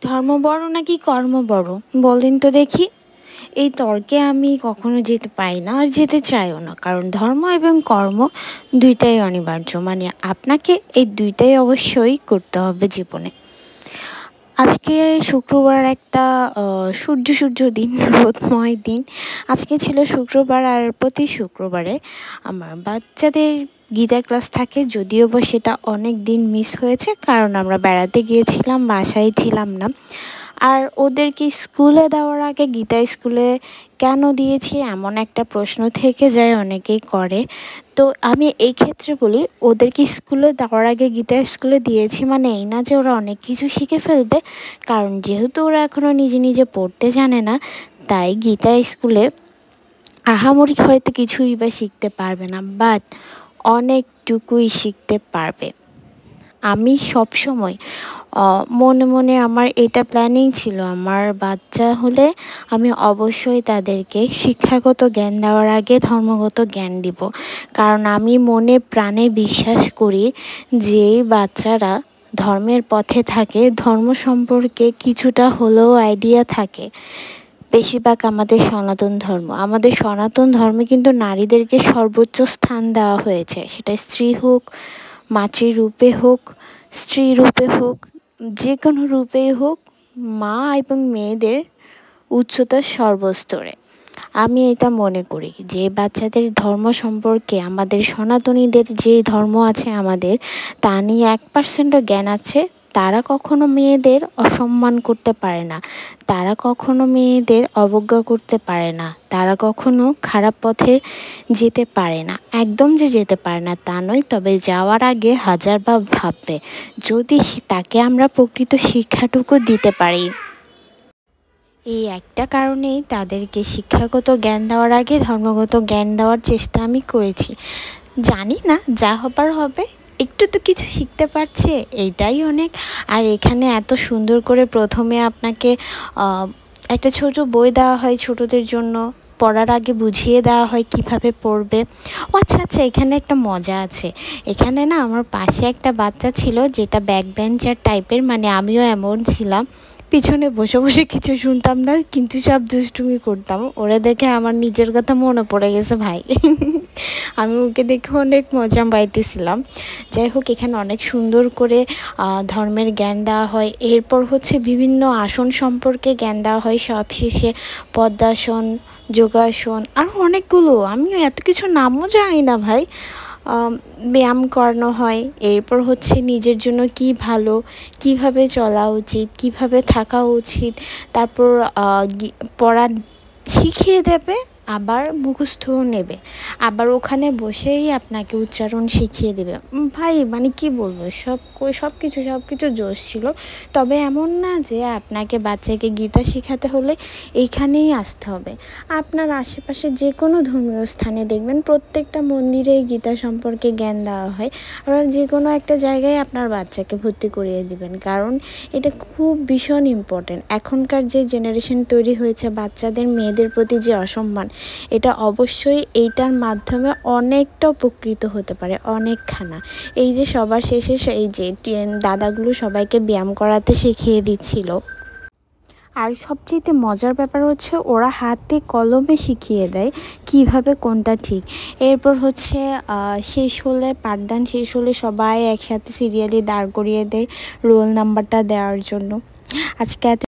ধর্ম বড় নাকি কর্ম বড় বলেন তো দেখি। এই তর্কে আমি কখনো যেতে পাই না আর যেতে চাইও না, কারণ ধর্ম এবং কর্ম দুইটাই অনিবার্য, মানে আপনাকে এই দুইটাই অবশ্যই করতে হবে জীবনে। আজকে শুক্রবার, একটা সূর্য সূর্য দিন, রোদময় দিন। আজকে ছিল শুক্রবার, আর প্রতি শুক্রবারে আমার বাচ্চাদের গীতা ক্লাস থাকে, যদিও বা সেটা অনেক দিন মিস হয়েছে, কারণ আমরা বেড়াতে গিয়েছিলাম, বাসায় ছিলাম না। আর ওদেরকে স্কুলে দেওয়ার আগে গীতা স্কুলে কেন দিয়েছি, এমন একটা প্রশ্ন থেকে যায়, অনেকেই করে। তো আমি এই ক্ষেত্রে বলি, ওদেরকে স্কুলে দেওয়ার আগে গীতা স্কুলে দিয়েছি মানে এই না যে ওরা অনেক কিছু শিখে ফেলবে, কারণ যেহেতু ওরা এখনও নিজে নিজে পড়তে জানে না, তাই গীতা স্কুলে আহামরি হয়তো কিছুই বা শিখতে পারবে না, বাট অনেকটুকুই শিখতে পারবে। আমি সবসময় মনে মনে আমার এটা প্ল্যানিং ছিল, আমার বাচ্চা হলে আমি অবশ্যই তাদেরকে শিক্ষাগত জ্ঞান দেওয়ার আগে ধর্মগত জ্ঞান দিব। কারণ আমি মনে প্রাণে বিশ্বাস করি যে বাচ্চারা ধর্মের পথে থাকে, ধর্ম সম্পর্কে কিছুটা হলেও আইডিয়া থাকে। বেশিরভাগ আমাদের সনাতন ধর্মে কিন্তু নারীদেরকে সর্বোচ্চ স্থান দেওয়া হয়েছে, সেটা স্ত্রী হোক, মাতৃরূপে হোক, স্ত্রী রূপে হোক, যে কোনো রূপেই হোক, মা এবং মেয়েদের উচ্চতার সর্বস্তরে। আমি এটা মনে করি যে বাচ্চাদের ধর্ম সম্পর্কে, আমাদের সনাতনীদের যে ধর্ম আছে আমাদের, তা নিয়ে 1%ও জ্ঞান আছে, তারা কখনো মেয়েদের অসম্মান করতে পারে না, তারা কখনো মেয়েদের অবজ্ঞা করতে পারে না, তারা কখনো খারাপ পথে যেতে পারে না। একদম যে যেতে পারে না তা নয়, তবে যাওয়ার আগে হাজারবার ভাববে, যদি তাকে আমরা প্রকৃত শিক্ষাটুকু দিতে পারি। এই একটা কারণেই তাদেরকে শিক্ষাগত জ্ঞান দেওয়ার আগে ধর্মগত জ্ঞান দেওয়ার চেষ্টা আমি করেছি। জানি না, যা হবার হবে, একটু তো কিছু শিখতে পারছে, এইটাই অনেক। আর এখানে এত সুন্দর করে প্রথমে আপনাকে একটা ছোট বই দেওয়া হয় ছোটদের জন্য, পড়ার আগে বুঝিয়ে দেওয়া হয় কিভাবে পড়বে। ও আচ্ছা আচ্ছা, এখানে একটা মজা আছে। এখানে না আমার পাশে একটা বাচ্চা ছিল যেটা ব্যাক বেঞ্চার টাইপের, মানে আমিও এমন ছিলাম, পিছনে বসে বসে কিছু শুনতাম না, কিন্তু সব দুষ্টুমি করতাম। ওরা দেখে আমার নিজের কথা মনে পড়ে গেছে ভাই। আমি ওকে দেখে অনেক মজা পাইতেছিলাম। যাই হোক, এখানে অনেক সুন্দর করে ধর্মের জ্ঞান দেওয়া হয়। এরপর হচ্ছে বিভিন্ন আসন সম্পর্কে জ্ঞান দেওয়া হয় সবশেষে, পদ্মাসন, যোগাসন, আরও অনেকগুলো, আমিও এত কিছু নামও জানি না ভাই। ব্যায়াম করানো হয়। এরপর হচ্ছে নিজের জন্য কি ভালো, কিভাবে চলা উচিত, কিভাবে থাকা উচিত, তারপর পড়া শিখিয়ে দেবে, আবার মুখস্থও নেবে, আবার ওখানে বসেই আপনাকে উচ্চারণ শিখিয়ে দেবে। ভাই মানে কি বলবো, সব কিছু জোশ ছিল। তবে এমন না যে আপনাকে বাচ্চাকে গীতা শেখাতে হলে এইখানেই আসতে হবে। আপনার আশেপাশে যে কোনো ধর্মীয় স্থানে দেখবেন প্রত্যেকটা মন্দিরে গীতা সম্পর্কে জ্ঞান দেওয়া হয়। আর যে কোনো একটা জায়গায় আপনার বাচ্চাকে ভর্তি করিয়ে দিবেন, কারণ এটা খুব ভীষণ ইম্পর্ট্যান্ট। এখনকার যে জেনারেশন তৈরি হয়েছে, বাচ্চাদের মেয়েদের প্রতি যে অসম্মান, এটা অবশ্যই এইটার মাধ্যমে অনেকটা উপকৃত হতে পারে, অনেকখানা। এই যে সবার শেষে এই যে দাদাগুলো সবাইকে ব্যায়াম করাতে শিখিয়ে দিচ্ছিল। আর সবচেয়ে মজার ব্যাপার হচ্ছে ওরা হাতে কলমে শিখিয়ে দেয় কিভাবে কোনটা ঠিক। এরপর হচ্ছে পাঠদান শেষ হলে সবাই একসাথে সিরিয়ালি দাঁড় করিয়ে দেয় রোল নাম্বারটা দেওয়ার জন্য। আজকে